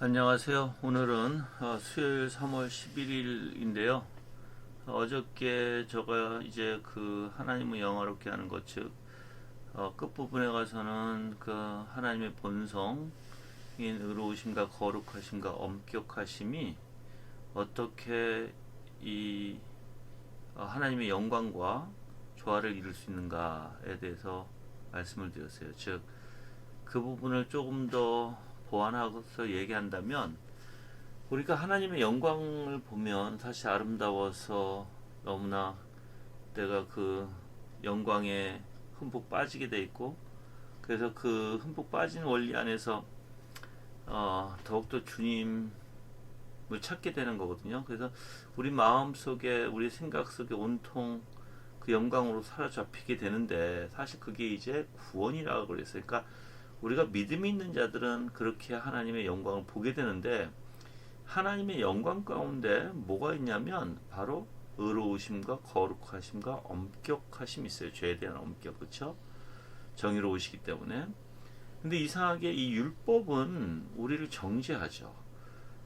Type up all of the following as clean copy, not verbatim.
안녕하세요. 오늘은 수요일 3월 11일인데요. 어저께 제가 이제 그 하나님을 영화롭게 하는 것, 즉 끝부분에 가서는 그 하나님의 본성인 의로우심과 거룩하심과 엄격하심이 어떻게 이 하나님의 영광과 조화를 이룰 수 있는가에 대해서 말씀을 드렸어요. 즉 그 부분을 조금 더 보완하고서 얘기한다면, 우리가 하나님의 영광을 보면 사실 아름다워서 너무나 내가 그 영광에 흠뻑 빠지게 돼 있고, 그래서 그 흠뻑 빠진 원리 안에서 더욱더 주님을 찾게 되는 거거든요. 그래서 우리 마음 속에, 우리 생각 속에 온통 그 영광으로 사로잡히게 되는데, 사실 그게 이제 구원이라고 그랬어요. 그러니까 우리가 믿음이 있는 자들은 그렇게 하나님의 영광을 보게 되는데, 하나님의 영광 가운데 뭐가 있냐면 바로 의로우심과 거룩하심과 엄격하심이 있어요. 죄에 대한 엄격, 그렇죠? 정의로우시기 때문에. 근데 이상하게 이 율법은 우리를 정죄하죠.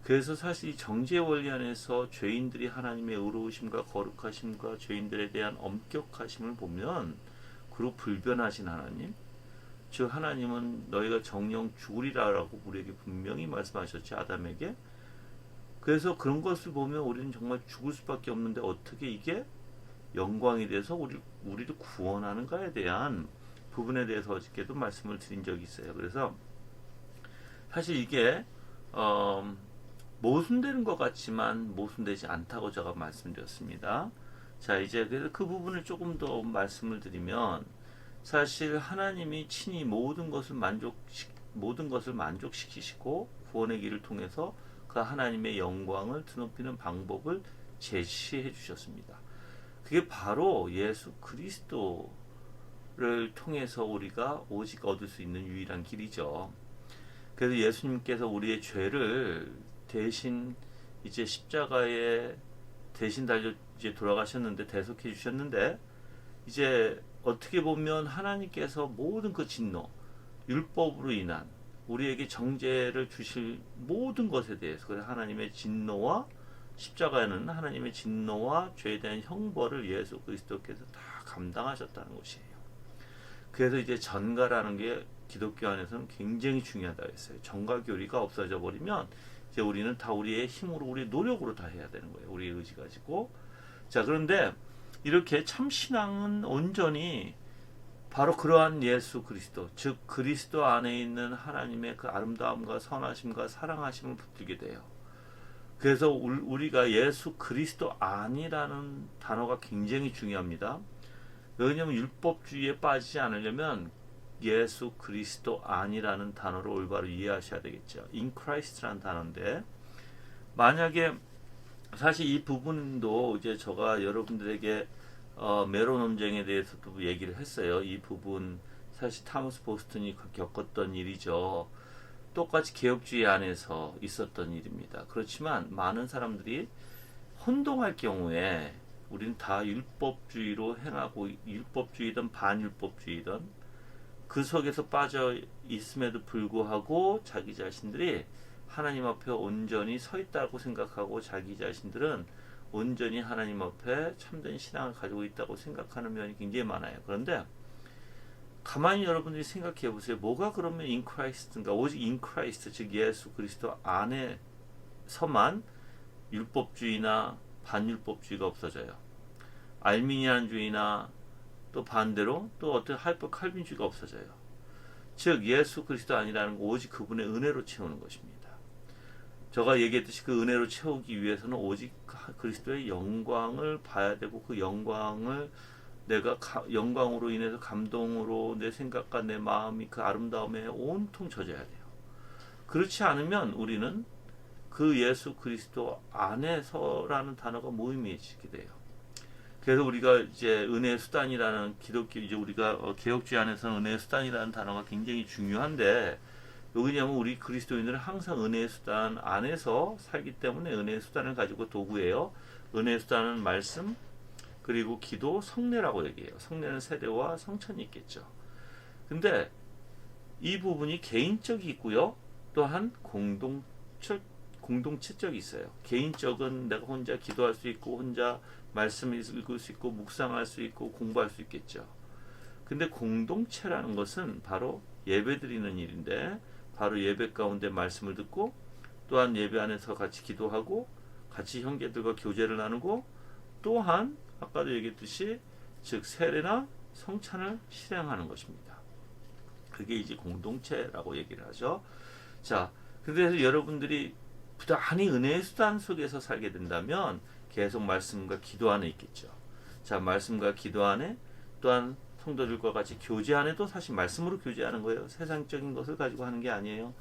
그래서 사실 이 정죄 원리 안에서 죄인들이 하나님의 의로우심과 거룩하심과 죄인들에 대한 엄격하심을 보면, 그리고 불변하신 하나님, 즉 하나님은 너희가 정령 죽으리라라고 우리에게 분명히 말씀하셨지, 아담에게. 그래서 그런 것을 보면 우리는 정말 죽을 수밖에 없는데, 어떻게 이게 영광이 돼서 우리를 구원하는가에 대한 부분에 대해서 어저께도 말씀을 드린 적이 있어요. 그래서 사실 이게 어, 모순되는 것 같지만 모순되지 않다고 제가 말씀드렸습니다. 자, 이제 그 부분을 조금 더 말씀을 드리면, 사실 하나님이 친히 모든 것을 만족시키시고 구원의 길을 통해서 그 하나님의 영광을 드높이는 방법을 제시해 주셨습니다. 그게 바로 예수 그리스도를 통해서 우리가 오직 얻을 수 있는 유일한 길이죠. 그래서 예수님께서 우리의 죄를 대신 이제 십자가에 대신 달려 이제 돌아가셨는데, 대속해 주셨는데, 이제 어떻게 보면 하나님께서 모든 그 진노, 율법으로 인한 우리에게 정죄를 주실 모든 것에 대해서, 그래서 하나님의 진노와, 십자가에는 하나님의 진노와 죄에 대한 형벌을 예수 그리스도께서 다 감당하셨다는 것이에요. 그래서 이제 전가라는 게 기독교 안에서는 굉장히 중요하다고 했어요. 전가 교리가 없어져 버리면 이제 우리는 다 우리의 힘으로, 우리의 노력으로 다 해야 되는 거예요. 우리의 의지 가지고. 자, 그런데 이렇게 참 신앙은 온전히 바로 그러한 예수 그리스도, 즉 그리스도 안에 있는 하나님의 그 아름다움과 선하심과 사랑하심을 붙들게 돼요. 그래서 우리가 예수 그리스도 안이라는 단어가 굉장히 중요합니다. 왜냐하면 율법주의에 빠지지 않으려면 예수 그리스도 안이라는 단어를 올바로 이해하셔야 되겠죠. In Christ라는 단어인데, 만약에 사실 이 부분도 이제 제가 여러분들에게 메로 논쟁에 대해서도 얘기를 했어요. 이 부분 사실 타머스 보스턴이 겪었던 일이죠. 똑같이 개혁주의 안에서 있었던 일입니다. 그렇지만 많은 사람들이 혼동할 경우에, 우리는 다 율법주의로 행하고, 율법주의든 반율법주의든 그 속에서 빠져 있음에도 불구하고 자기 자신들이 하나님 앞에 온전히 서 있다고 생각하고, 자기 자신들은 온전히 하나님 앞에 참된 신앙을 가지고 있다고 생각하는 면이 굉장히 많아요. 그런데 가만히 여러분들이 생각해 보세요. 뭐가 그러면 in Christ인가? 오직 in Christ, 즉 예수 그리스도 안에서만 율법주의나 반율법주의가 없어져요. 알미니안주의나 또 반대로 또 어떤 하이퍼 칼빈주의가 없어져요. 즉 예수 그리스도 아니라는 거, 오직 그분의 은혜로 채우는 것입니다. 제가 얘기했듯이 그 은혜로 채우기 위해서는 오직 그리스도의 영광을 봐야 되고, 그 영광을 내가 영광으로 인해서 감동으로 내 생각과 내 마음이 그 아름다움에 온통 젖어야 돼요. 그렇지 않으면 우리는 그 예수 그리스도 안에서라는 단어가 무의미해지게 돼요. 그래서 우리가 이제 은혜의 수단이라는, 기독교 이제 우리가 개혁주의 안에서는 은혜의 수단이라는 단어가 굉장히 중요한데, 왜냐하면 우리 그리스도인들은 항상 은혜의 수단 안에서 살기 때문에 은혜의 수단을 가지고 도구예요. 은혜의 수단은 말씀, 그리고 기도, 성례라고 얘기해요. 성례는 세례와 성천이 있겠죠. 근데 이 부분이 개인적이 있고요, 또한 공동 공동체적이 있어요. 개인적은 내가 혼자 기도할 수 있고 혼자 말씀을 읽을 수 있고 묵상할 수 있고 공부할 수 있겠죠. 근데 공동체라는 것은 바로 예배드리는 일인데, 바로 예배 가운데 말씀을 듣고 또한 예배 안에서 같이 기도하고 같이 형제들과 교제를 나누고 또한 아까도 얘기했듯이 즉 세례나 성찬을 실행하는 것입니다. 그게 이제 공동체라고 얘기를 하죠. 자, 그래서 여러분들이 부단히 은혜의 수단 속에서 살게 된다면 계속 말씀과 기도 안에 있겠죠. 자, 말씀과 기도 안에 또한 성도들과 같이 교제 안에도 사실 말씀으로 교제하는 거예요. 세상적인 것을 가지고 하는 게 아니에요.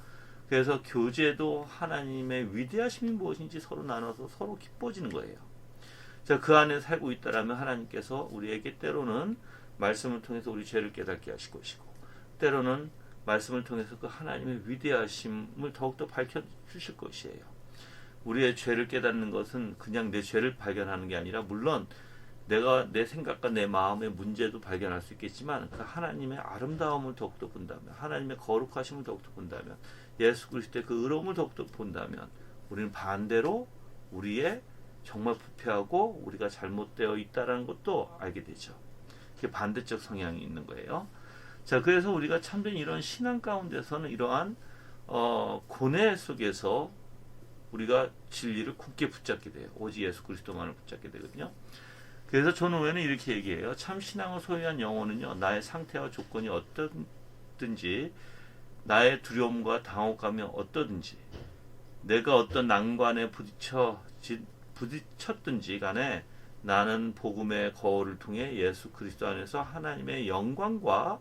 그래서 교제도 하나님의 위대하심이 무엇인지 서로 나눠서 서로 기뻐지는 거예요. 자, 그 안에 살고 있다라면 하나님께서 우리에게 때로는 말씀을 통해서 우리 죄를 깨닫게 하실 것이고, 때로는 말씀을 통해서 그 하나님의 위대하심을 더욱더 밝혀주실 것이에요. 우리의 죄를 깨닫는 것은 그냥 내 죄를 발견하는 게 아니라, 물론 내가 내 생각과 내 마음의 문제도 발견할 수 있겠지만 그 하나님의 아름다움을 더욱더 본다면, 하나님의 거룩하심을 더욱더 본다면, 예수 그리스도의 그 의로움을 더욱더 본다면 우리는 반대로 우리의 정말 부패하고 우리가 잘못되어 있다는 것도 알게 되죠. 그게 반대적 성향이 있는 거예요. 자, 그래서 우리가 참된 이런 신앙 가운데서는 이러한 고뇌 속에서 우리가 진리를 굳게 붙잡게 돼요. 오직 예수 그리스도만을 붙잡게 되거든요. 그래서 존 오웬은 이렇게 얘기해요. 참 신앙을 소유한 영혼은요, 나의 상태와 조건이 어떻든지, 나의 두려움과 당혹감이 어떠든지, 내가 어떤 난관에 부딪혔든지 간에 나는 복음의 거울을 통해 예수 그리스도 안에서 하나님의 영광과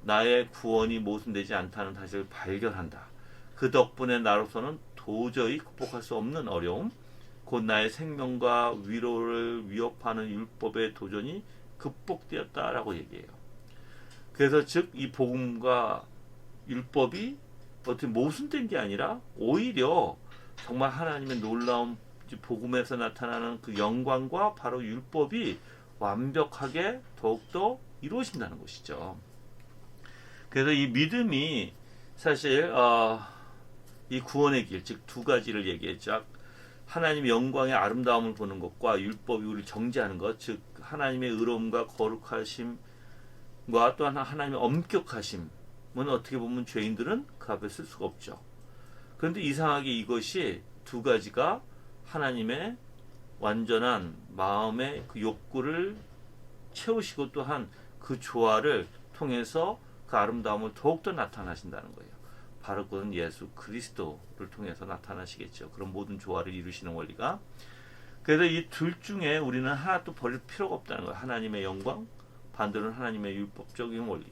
나의 구원이 모순되지 않다는 사실을 발견한다. 그 덕분에 나로서는 도저히 극복할 수 없는 어려움, 곧 나의 생명과 위로를 위협하는 율법의 도전이 극복되었다라고 얘기해요. 그래서 즉 이 복음과 율법이 어떻게 모순된 게 아니라 오히려 정말 하나님의 놀라운 복음에서 나타나는 그 영광과 바로 율법이 완벽하게 더욱더 이루어진다는 것이죠. 그래서 이 믿음이 사실 이 구원의 길, 즉 두 가지를 얘기했죠. 하나님의 영광의 아름다움을 보는 것과 율법이 우리를 정죄하는 것, 즉 하나님의 의로움과 거룩하심과 또한 하나님의 엄격하심은 어떻게 보면 죄인들은 그 앞에 쓸 수가 없죠. 그런데 이상하게 이것이 두 가지가 하나님의 완전한 마음의 그 욕구를 채우시고 또한 그 조화를 통해서 그 아름다움을 더욱더 나타나신다는 거예요. 바로 그건 예수 그리스도를 통해서 나타나시겠죠. 그런 모든 조화를 이루시는 원리가. 그래서 이 둘 중에 우리는 하나도 버릴 필요가 없다는 거예요. 하나님의 영광, 반대로는 하나님의 율법적인 원리.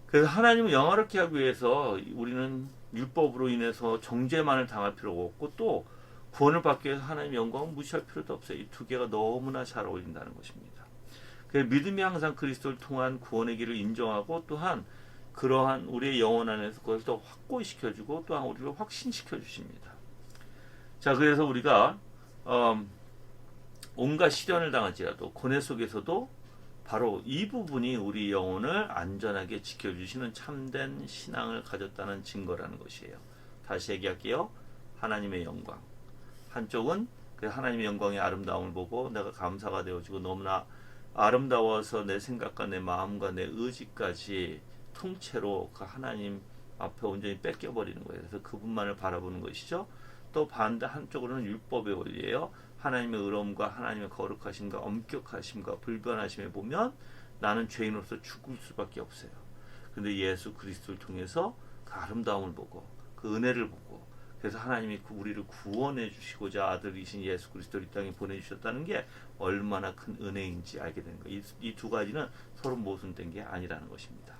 그래서 하나님을 영화롭게 하기 위해서 우리는 율법으로 인해서 정죄만을 당할 필요가 없고, 또 구원을 받기 위해서 하나님의 영광을 무시할 필요도 없어요. 이 두 개가 너무나 잘 어울린다는 것입니다. 그래서 믿음이 항상 그리스도를 통한 구원의 길을 인정하고, 또한 그러한 우리의 영혼 안에서 그것을 더 확고히 시켜주고 또한 우리를 확신시켜 주십니다. 자, 그래서 우리가 온갖 시련을 당할지라도 고뇌 속에서도 바로 이 부분이 우리 영혼을 안전하게 지켜주시는 참된 신앙을 가졌다는 증거라는 것이에요. 다시 얘기할게요. 하나님의 영광. 한쪽은 그 하나님의 영광의 아름다움을 보고 내가 감사가 되어지고 너무나 아름다워서 내 생각과 내 마음과 내 의지까지 통째로 그 하나님 앞에 온전히 뺏겨버리는 거예요. 그래서 그분만을 바라보는 것이죠. 또 반대 한쪽으로는 율법의 원리예요. 하나님의 의로움과 하나님의 거룩하심과 엄격하심과 불변하심에 보면 나는 죄인으로서 죽을 수밖에 없어요. 근데 예수 그리스도를 통해서 그 아름다움을 보고 그 은혜를 보고, 그래서 하나님이 우리를 구원해 주시고자 아들이신 예수 그리스도를 이 땅에 보내주셨다는 게 얼마나 큰 은혜인지 알게 되는 거예요. 이 두 가지는 서로 모순된 게 아니라는 것입니다.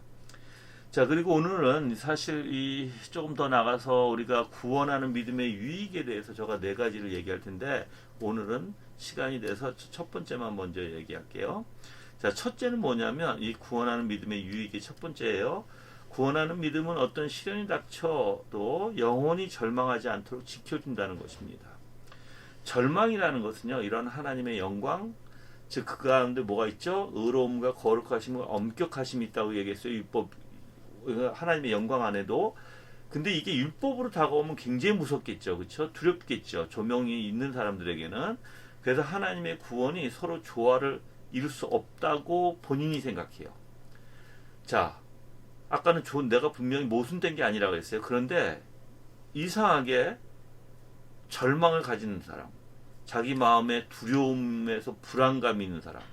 자, 그리고 오늘은 사실 이 조금 더 나가서 우리가 구원하는 믿음의 유익에 대해서 제가 네 가지를 얘기할 텐데, 오늘은 시간이 돼서 첫 번째만 먼저 얘기할게요. 자, 첫째는 뭐냐면 이 구원하는 믿음의 유익이 첫 번째예요. 구원하는 믿음은 어떤 시련이 닥쳐도 영혼이 절망하지 않도록 지켜준다는 것입니다. 절망이라는 것은요, 이런 하나님의 영광, 즉 그 가운데 뭐가 있죠? 의로움과 거룩하심과 엄격하심이 있다고 얘기했어요. 율법, 하나님의 영광 안에도 근데 이게 율법으로 다가오면 굉장히 무섭겠죠. 그렇죠? 두렵겠죠. 조명이 있는 사람들에게는. 그래서 하나님의 구원이 서로 조화를 이룰 수 없다고 본인이 생각해요. 자, 아까는 내가 분명히 모순된 게 아니라고 했어요. 그런데 이상하게 절망을 가지는 사람, 자기 마음에 두려움에서 불안감이 있는 사람,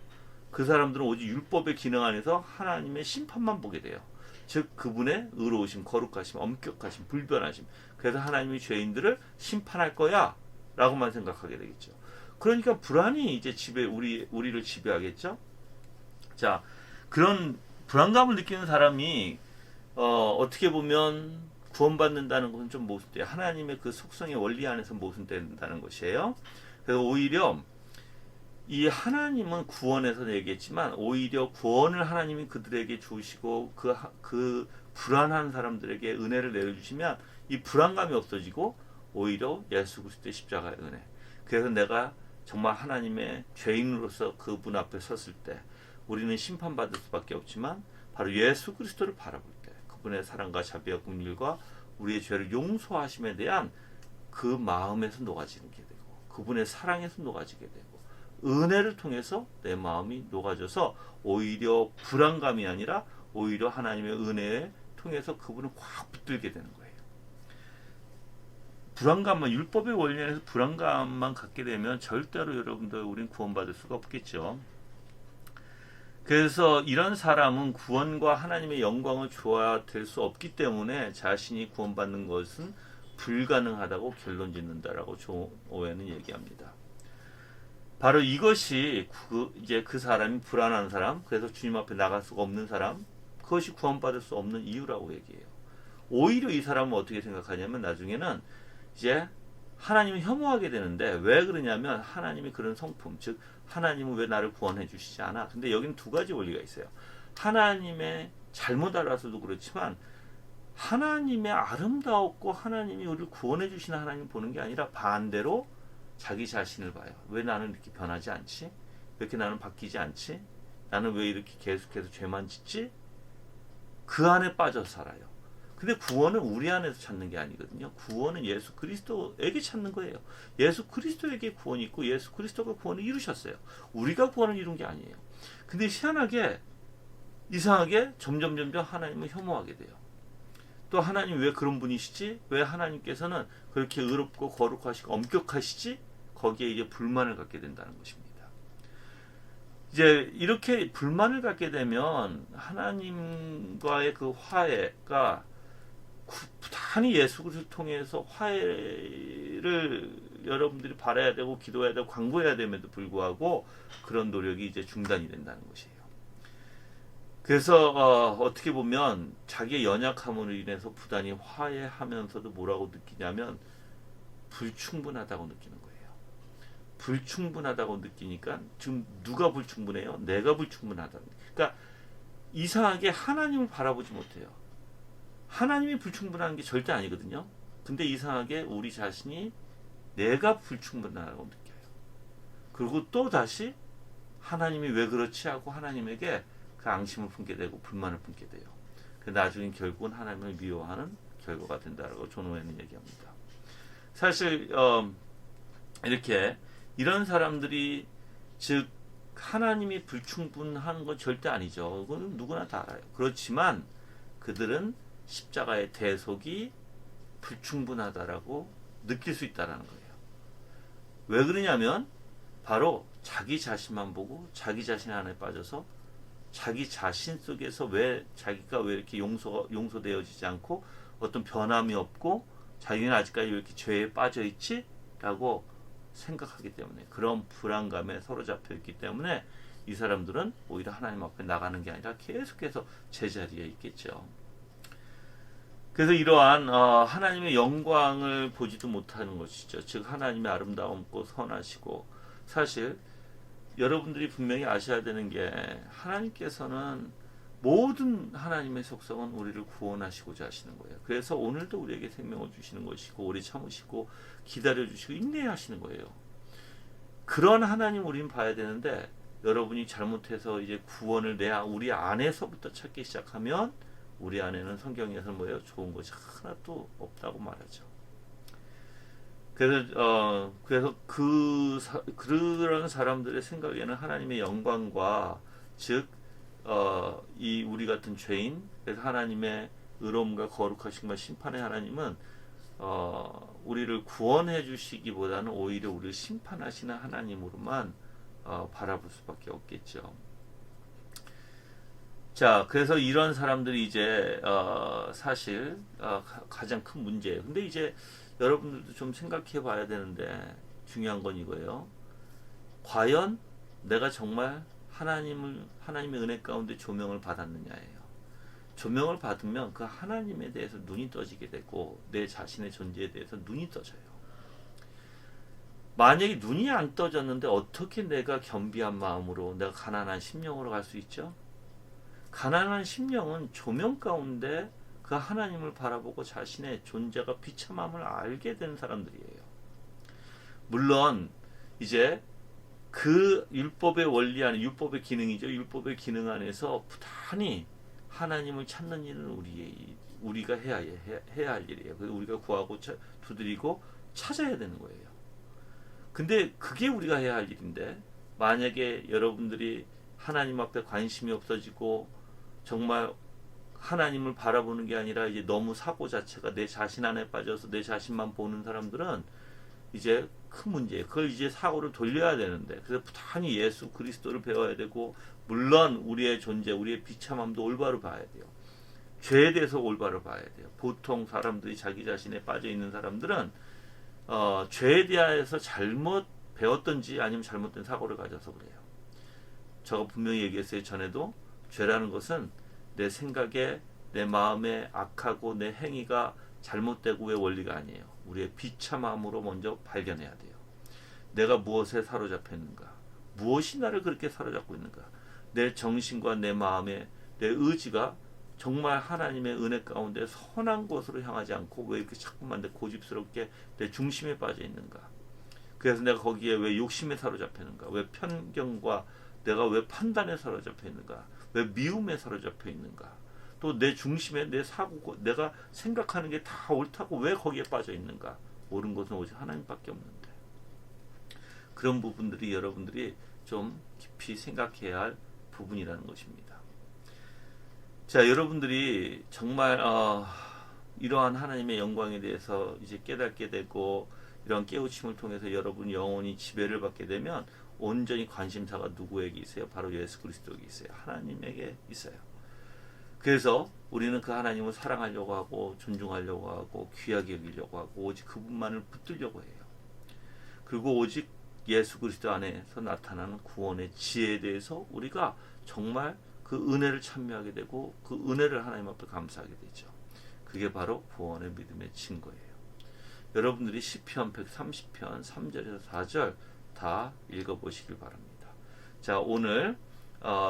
그 사람들은 오직 율법의 기능 안에서 하나님의 심판만 보게 돼요. 즉 그분의 의로우심, 거룩하심, 엄격하심, 불변하심. 그래서 하나님이 죄인들을 심판할 거야 라고만 생각하게 되겠죠. 그러니까 불안이 이제 우리를 지배하겠죠. 자, 그런 불안감을 느끼는 사람이 어떻게 보면 구원받는다는 것은 좀 모순돼요. 하나님의 그 속성의 원리 안에서 모순된다는 것이에요. 그래서 오히려 이 하나님은 구원에서 얘기했지만 오히려 구원을 하나님이 그들에게 주시고 그 불안한 사람들에게 은혜를 내려주시면 이 불안감이 없어지고 오히려 예수 그리스도의 십자가의 은혜. 그래서 내가 정말 하나님의 죄인으로서 그분 앞에 섰을 때 우리는 심판받을 수밖에 없지만 바로 예수 그리스도를 바라볼 때 그분의 사랑과 자비와 긍휼과 우리의 죄를 용서하심에 대한 그 마음에서 녹아지게 되고 그분의 사랑에서 녹아지게 되고 은혜를 통해서 내 마음이 녹아져서 오히려 불안감이 아니라 오히려 하나님의 은혜에 통해서 그분을 확 붙들게 되는 거예요. 불안감만 율법의 원리 안에서 불안감만 갖게 되면 절대로 여러분들 우린 구원받을 수가 없겠죠. 그래서 이런 사람은 구원과 하나님의 영광을 줘야 될 수 없기 때문에 자신이 구원받는 것은 불가능하다고 결론 짓는다라고 존 오웬은 얘기합니다. 바로 이것이 이제 그 사람이 불안한 사람, 그래서 주님 앞에 나갈 수가 없는 사람, 그것이 구원받을 수 없는 이유라고 얘기해요. 오히려 이 사람은 어떻게 생각하냐면 나중에는 이제 하나님을 혐오하게 되는데 왜 그러냐면 하나님이 그런 성품, 즉 하나님은 왜 나를 구원해 주시지 않아? 근데 여기는 두 가지 원리가 있어요. 하나님의 잘못 알아서도 그렇지만 하나님의 아름다웠고 하나님이 우리를 구원해 주시는 하나님 보는 게 아니라 반대로 자기 자신을 봐요. 왜 나는 이렇게 변하지 않지? 왜 이렇게 나는 바뀌지 않지? 나는 왜 이렇게 계속해서 죄만 짓지? 그 안에 빠져 살아요. 근데 구원은 우리 안에서 찾는 게 아니거든요. 구원은 예수 그리스도에게 찾는 거예요. 예수 그리스도에게 구원이 있고 예수 그리스도가 구원을 이루셨어요. 우리가 구원을 이룬 게 아니에요. 근데 희한하게 이상하게 점점 하나님을 혐오하게 돼요. 또 하나님 왜 그런 분이시지? 왜 하나님께서는 그렇게 의롭고 거룩하시고 엄격하시지? 거기에 이제 불만을 갖게 된다는 것입니다. 이제 이렇게 불만을 갖게 되면 하나님과의 그 화해가 부단히 예수 그리스도를 통해서 화해를 여러분들이 바라야 되고 기도해야 되고 광고해야 됨에도 불구하고 그런 노력이 이제 중단이 된다는 것이에요. 그래서 어떻게 보면 자기의 연약함으로 인해서 부단히 화해하면서도 뭐라고 느끼냐면 불충분하다고 느끼는 거예요. 불충분하다고 느끼니까 지금 누가 불충분해요? 내가 불충분하다는. 그러니까 이상하게 하나님을 바라보지 못해요. 하나님이 불충분한 게 절대 아니거든요. 근데 이상하게 우리 자신이 내가 불충분하다고 느껴요. 그리고 또 다시 하나님이 왜 그렇지 하고 하나님에게 그 앙심을 품게 되고 불만을 품게 돼요. 그 나중에 결국은 하나님을 미워하는 결과가 된다라고 존 오웬은 얘기합니다. 사실 이렇게 이런 사람들이 즉 하나님이 불충분한 건 절대 아니죠. 그건 누구나 다 알아요. 그렇지만 그들은 십자가의 대속이 불충분하다라고 느낄 수 있다는 거예요. 왜 그러냐면 바로 자기 자신만 보고 자기 자신 안에 빠져서 자기 자신 속에서 왜 자기가 왜 이렇게 용서되어지지 않고 어떤 변함이 없고 자기는 아직까지 왜 이렇게 죄에 빠져 있지? 라고 생각하기 때문에 그런 불안감에 사로잡혀 있기 때문에 이 사람들은 오히려 하나님 앞에 나가는 게 아니라 계속해서 제자리에 있겠죠. 그래서 이러한 하나님의 영광을 보지도 못하는 것이죠. 즉 하나님의 아름다움고 선하시고 사실 여러분들이 분명히 아셔야 되는 게 하나님께서는 모든 하나님의 속성은 우리를 구원하시고자 하시는 거예요. 그래서 오늘도 우리에게 생명을 주시는 것이고 오래 참으시고 기다려주시고 인내하시는 거예요. 그런 하나님 우리는 봐야 되는데 여러분이 잘못해서 이제 구원을 우리 안에서부터 찾기 시작하면 우리 안에는 성경에서 뭐예요? 좋은 것이 하나도 없다고 말하죠. 그래서 그런 사람들의 생각에는 하나님의 영광과 즉 이 우리 같은 죄인, 그래서 하나님의 의로움과 거룩하심과 심판의 하나님은 우리를 구원해 주시기보다는 오히려 우리를 심판하시는 하나님으로만 바라볼 수밖에 없겠죠. 자, 그래서 이런 사람들이 이제 사실 가장 큰 문제예요. 근데 이제 여러분들도 좀 생각해 봐야 되는데 중요한 건 이거예요. 과연 내가 정말 하나님의 은혜 가운데 조명을 받았느냐예요. 조명을 받으면 그 하나님에 대해서 눈이 떠지게 되고 내 자신의 존재에 대해서 눈이 떠져요. 만약에 눈이 안 떠졌는데 어떻게 내가 겸비한 마음으로 내가 가난한 심령으로 갈 수 있죠? 가난한 심령은 조명 가운데 그 하나님을 바라보고 자신의 존재가 비참함을 알게 되는 사람들이에요. 물론 이제 그 율법의 원리 안에, 율법의 기능이죠. 율법의 기능 안에서 부단히 하나님을 찾는 일은 우리가 해야 할 일이에요. 그래서 우리가 구하고 두드리고 찾아야 되는 거예요. 근데 그게 우리가 해야 할 일인데, 만약에 여러분들이 하나님 앞에 관심이 없어지고 정말 하나님을 바라보는 게 아니라 이제 너무 사고 자체가 내 자신 안에 빠져서 내 자신만 보는 사람들은 이제 큰 문제예요. 그걸 이제 사고를 돌려야 되는데, 그래서 부단히 예수 그리스도를 배워야 되고, 물론 우리의 존재, 우리의 비참함도 올바로 봐야 돼요. 죄에 대해서 올바로 봐야 돼요. 보통 사람들이 자기 자신에 빠져 있는 사람들은 죄에 대해서 잘못 배웠던지 아니면 잘못된 사고를 가져서 그래요. 제가 분명히 얘기했어요. 전에도 죄라는 것은 내 생각에, 내 마음에 악하고 내 행위가 잘못되고의 원리가 아니에요. 우리의 비참함으로 먼저 발견해야 돼요. 내가 무엇에 사로잡혀 있는가? 무엇이 나를 그렇게 사로잡고 있는가? 내 정신과 내 마음에 내 의지가 정말 하나님의 은혜 가운데 선한 곳으로 향하지 않고 왜 이렇게 자꾸만 내 고집스럽게 내 중심에 빠져 있는가? 그래서 내가 거기에 왜 욕심에 사로잡혀 있는가? 왜 편견과 내가 왜 판단에 사로잡혀 있는가? 왜 미움에 사로잡혀 있는가? 또 내 중심에 내 사고, 내가 생각하는 게 다 옳다고 왜 거기에 빠져 있는가? 옳은 것은 오직 하나님밖에 없는데. 그런 부분들이 여러분들이 좀 깊이 생각해야 할 부분이라는 것입니다. 자, 여러분들이 정말 이러한 하나님의 영광에 대해서 이제 깨닫게 되고 이런 깨우침을 통해서 여러분 영혼이 지배를 받게 되면 온전히 관심사가 누구에게 있어요? 바로 예수 그리스도에게 있어요. 하나님에게 있어요. 그래서 우리는 그 하나님을 사랑하려고 하고 존중하려고 하고 귀하게 여기려고 하고 오직 그분만을 붙들려고 해요. 그리고 오직 예수 그리스도 안에서 나타나는 구원의 지혜에 대해서 우리가 정말 그 은혜를 찬미하게 되고 그 은혜를 하나님 앞에 감사하게 되죠. 그게 바로 구원의 믿음의 증거예요. 여러분들이 시편 130편 3절에서 4절 다 읽어보시길 바랍니다. 자, 오늘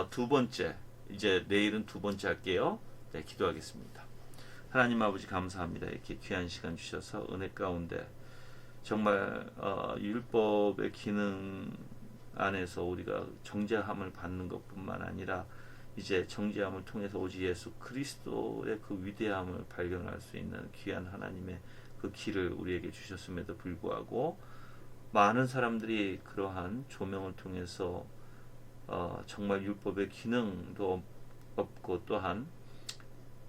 두 번째, 이제 내일은 두 번째 할게요. 네, 기도하겠습니다. 하나님 아버지 감사합니다. 이렇게 귀한 시간 주셔서 은혜 가운데 정말 율법의 기능 안에서 우리가 정죄함을 받는 것뿐만 아니라 이제 정죄함을 통해서 오직 예수 그리스도의 그 위대함을 발견할 수 있는 귀한 하나님의 그 길을 우리에게 주셨음에도 불구하고 많은 사람들이 그러한 조명을 통해서 정말 율법의 기능도 없고 또한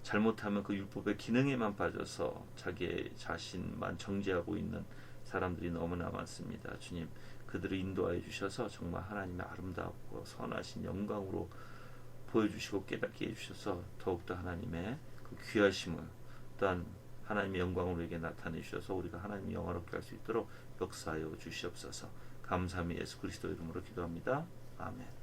잘못하면 그 율법의 기능에만 빠져서 자기 자신만 정죄하고 있는 사람들이 너무나 많습니다. 주님, 그들을 인도하여 주셔서 정말 하나님의 아름답고 선하신 영광으로 보여주시고 깨닫게 해주셔서 더욱더 하나님의 그 귀하심을 또한 하나님의 영광을 우리에게 나타내 주셔서 우리가 하나님의 영화롭게 할 수 있도록 역사하여 주시옵소서. 감사함이 예수 그리스도 이름으로 기도합니다. 아멘.